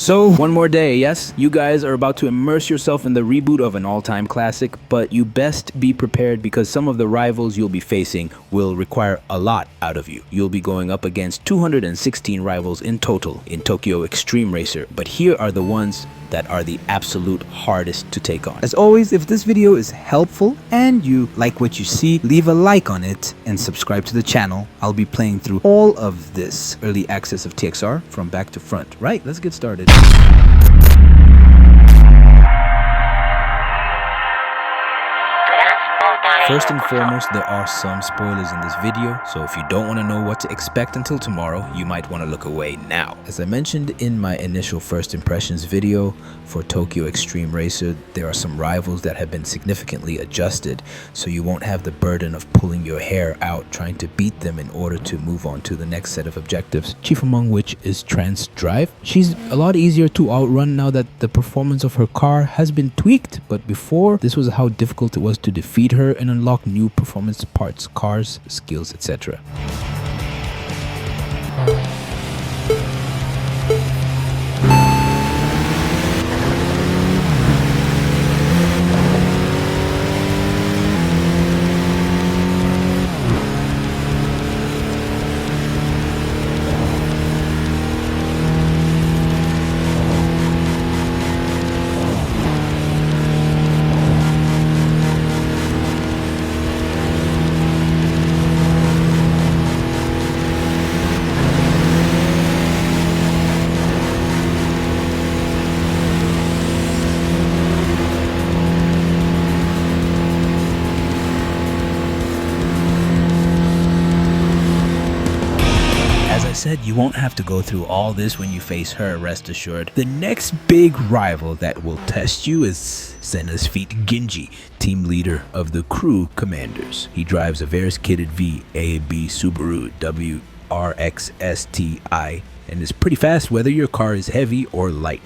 So, one more day, yes? You guys are about to immerse yourself in the reboot of an all-time classic, but you best be prepared because some of the rivals you'll be facing will require a lot out of you. You'll be going up against 216 rivals in total in Tokyo Xtreme Racer, but here are the ones that are the absolute hardest to take on. As always, if this video is helpful and you like what you see, leave a like on it and subscribe to the channel. I'll be playing through all of this early access of TXR from back to front. Right, let's get started. First and foremost, there are some spoilers in this video, so if you don't want to know what to expect until tomorrow, you might want to look away now. As I mentioned in my initial first impressions video for Tokyo Xtreme Racer, there are some rivals that have been significantly adjusted, so you won't have the burden of pulling your hair out trying to beat them in order to move on to the next set of objectives, chief among which is Trance Drive. She's a lot easier to outrun now that the performance of her car has been tweaked, but before, this was how difficult it was to defeat her and unlock new performance parts, cars, skills, etc. Said you won't have to go through all this when you face her, rest assured. The next big rival that will test you is Senna's feat Ginji, team leader of the crew commanders. He drives a Varus-kitted VAB Subaru WRX-STI and is pretty fast whether your car is heavy or light.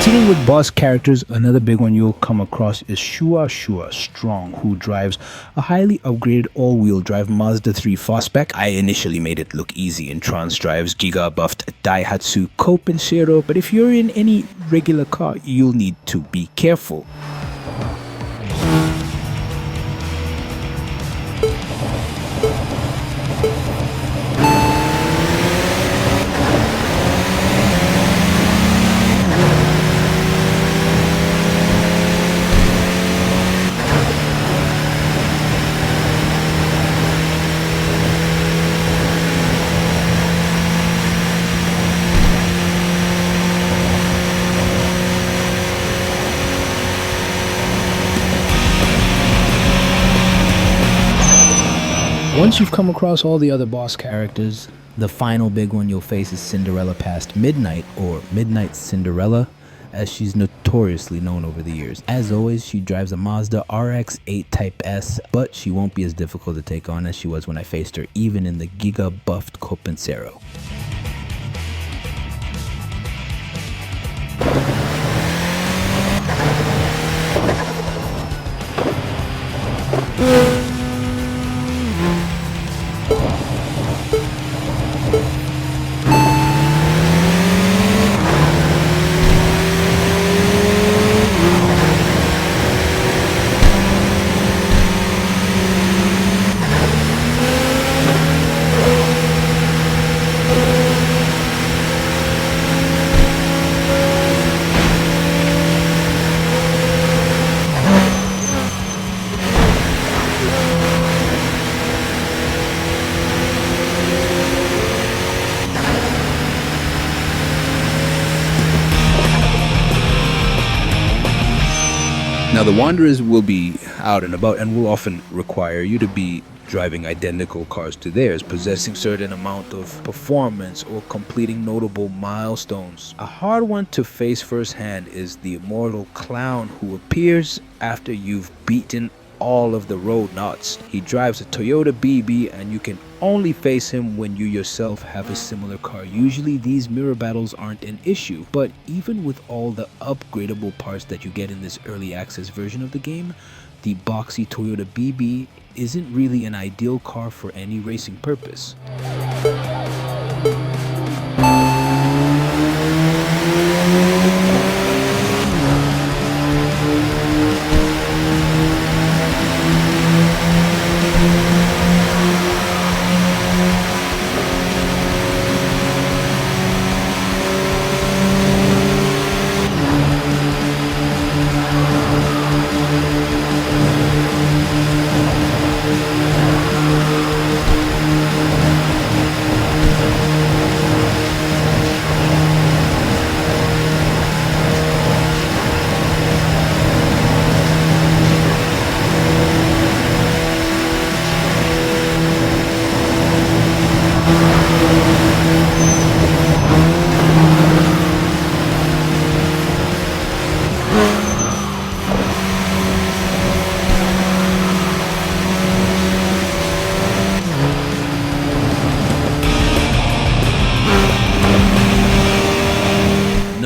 Continuing with boss characters, another big one you'll come across is Shuwa Strong, who drives a highly upgraded all-wheel drive Mazda 3 Fastback. I initially made it look easy in Trance Drive's giga-buffed Daihatsu Copen Cero, but if you're in any regular car, you'll need to be careful. Once you've come across all the other boss characters, the final big one you'll face is Cinderella Past Midnight, or Midnight Cinderella, as she's notoriously known over the years. As always, she drives a Mazda RX-8 Type S, but she won't be as difficult to take on as she was when I faced her, even in the giga-buffed Copen Cero. Now the Wanderers will be out and about and will often require you to be driving identical cars to theirs, possessing certain amount of performance or completing notable milestones. A hard one to face firsthand is the Immortal clown who appears after you've beaten all of the road knots. He drives a Toyota BB and you can only face him when you yourself have a similar car. Usually these mirror battles aren't an issue, but even with all the upgradable parts that you get in this early access version of the game, the boxy Toyota BB isn't really an ideal car for any racing purpose.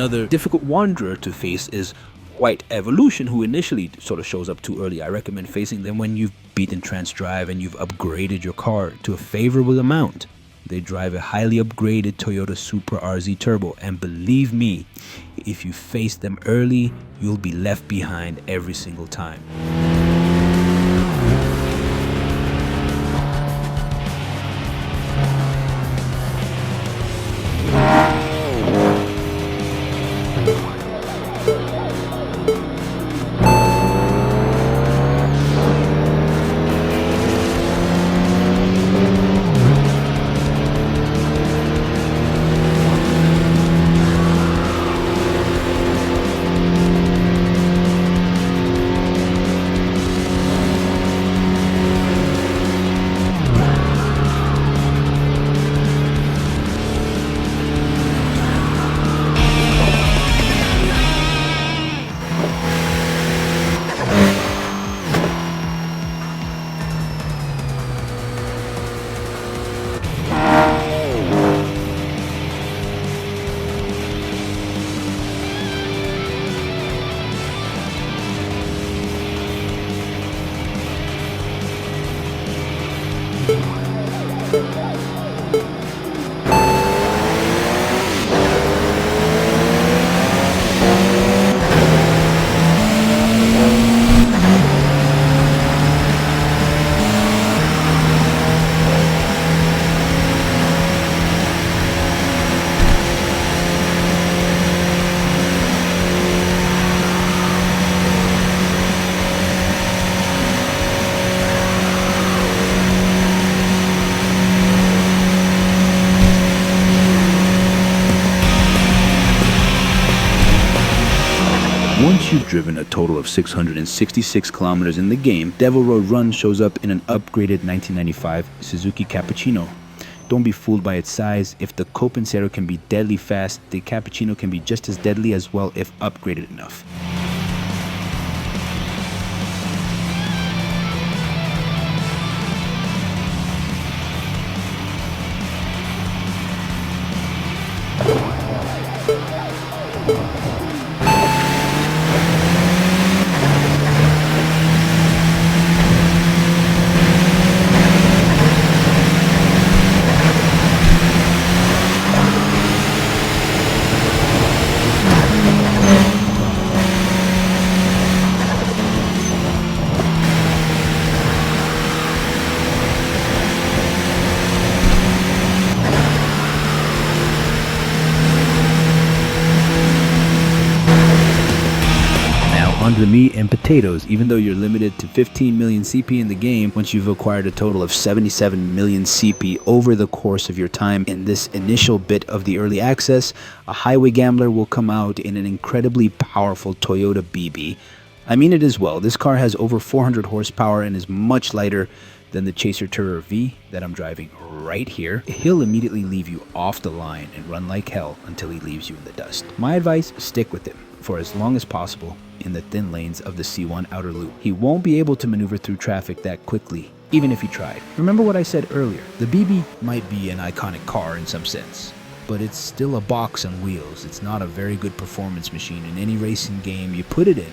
Another difficult wanderer to face is White Evolution, who initially sort of shows up too early. I recommend facing them when you've beaten Trance Drive and you've upgraded your car to a favorable amount. They drive a highly upgraded Toyota Supra RZ Turbo, and believe me, if you face them early, you'll be left behind every single time. Once you've driven a total of 666 kilometers in the game, Devil Road Run shows up in an upgraded 1995 Suzuki Cappuccino. Don't be fooled by its size. If the Copen Cero can be deadly fast, the Cappuccino can be just as deadly as well if upgraded enough. Onto the meat and potatoes. Even though you're limited to 15 million CP in the game, once you've acquired a total of 77 million CP over the course of your time in this initial bit of the early access, a highway gambler will come out in an incredibly powerful Toyota BB. I mean it as well. This car has over 400 horsepower and is much lighter than the Chaser Tourer V that I'm driving right here. He'll immediately leave you off the line and run like hell until he leaves you in the dust. My advice, stick with him for as long as possible in the thin lanes of the C1 outer loop. He won't be able to maneuver through traffic that quickly, even if he tried. Remember what I said earlier, the BB might be an iconic car in some sense, but it's still a box on wheels. It's not a very good performance machine in any racing game you put it in.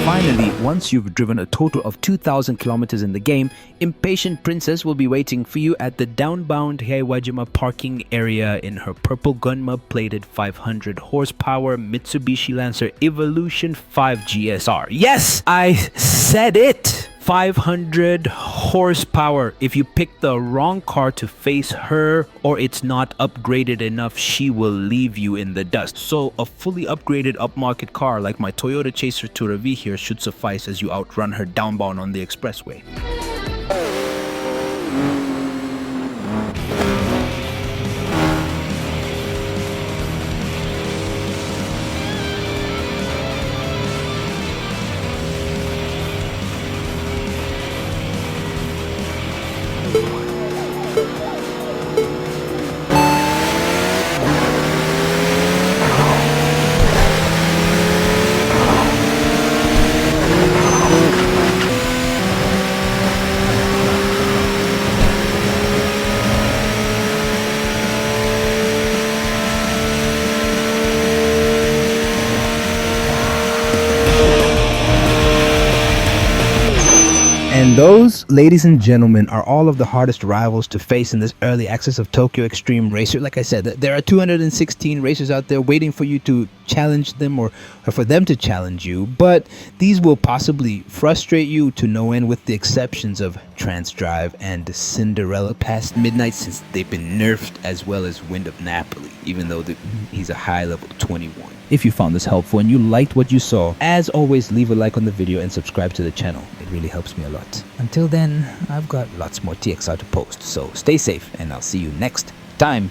Finally, once you've driven a total of 2,000 kilometers in the game, Impatient Princess will be waiting for you at the downbound Heiwajima parking area in her purple Gunma plated 500 horsepower Mitsubishi Lancer Evolution 5 GSR. Yes, I said it! 500 horsepower. If you pick the wrong car to face her or it's not upgraded enough, she will leave you in the dust. So a fully upgraded upmarket car like my Toyota Chaser Tourer V here should suffice as you outrun her downbound on the expressway. And those, ladies and gentlemen, are all of the hardest rivals to face in this early access of Tokyo Xtreme Racer. Like I said, there are 216 racers out there waiting for you to challenge them or for them to challenge you. But these will possibly frustrate you to no end, with the exceptions of Trance Drive and Cinderella Past Midnight, since they've been nerfed, as well as Wind of Napoli, even though he's a high level 21. If you found this helpful and you liked what you saw, as always, leave a like on the video and subscribe to the channel. It really helps me a lot. Until then, I've got lots more TXR to post, so stay safe and I'll see you next time.